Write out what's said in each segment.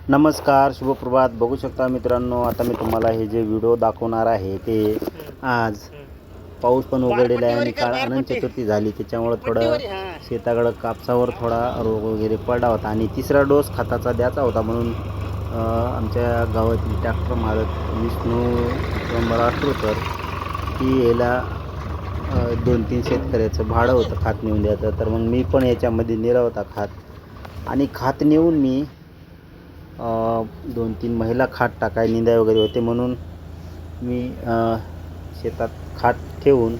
नमस्कार, शुभप्रभात. बघू शकता मित्रांनो, आता मी तुम्हाला हे जे व्हिडिओ दाखवणार आहे ते आज पाऊस पण उघडलेला आहे आणि काल अनंत चतुर्थी झाली, त्याच्यामुळं थोडं शेताकडं कापसावर थोडा रोग वगैरे पडला होता आणि तिसरा डोस खताचा द्यायचा होता. म्हणून आमच्या गावातील ट्रॅक्टर मालक विष्णू मला आठवतं की याला 2-3 शेतकऱ्याचं भाडं होतं खात नेऊन द्यायचं. तर मग मी पण याच्यामध्ये नेला होता खात आणि खात नेऊन मी 2-3 महिला खात टाकाय निंदाय वगैरे होते, म्हणून मी शेतात खात ठेवून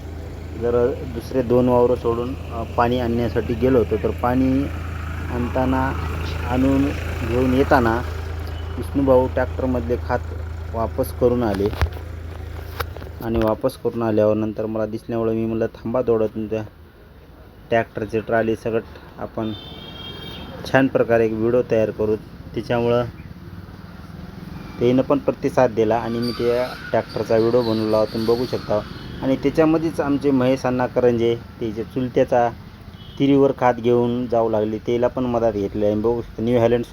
जर दुसरे 2 वावरं सोडून पाणी आणण्यासाठी गेलो होतो. तर पाणी आणताना घेऊन येताना विष्णूभाऊ ट्रॅक्टरमधले खात वापस करून आले आणि वापस करून आल्यावर नंतर मला दिसल्यामुळे मी म्हणलं थांबा थोडं, तुमच्या ट्रॅक्टरचे ट्रॉली सगळं आपण छान प्रकारे एक व्हिडिओ तयार करू. त्याच्यामुळं त्यानं पण प्रतिसाद दिला आणि मी त्या ट्रॅक्टरचा व्हिडिओ बनवला, तुम्ही बघू शकता. आणि त्याच्यामध्येच आमचे महेश अण्णा करंजे त्याच्या चुलत्याचा तिरीवर खात घेऊन जाऊ लागले, त्याला पण मदत घेतली आहे. बघू शकता न्यू हॉलंड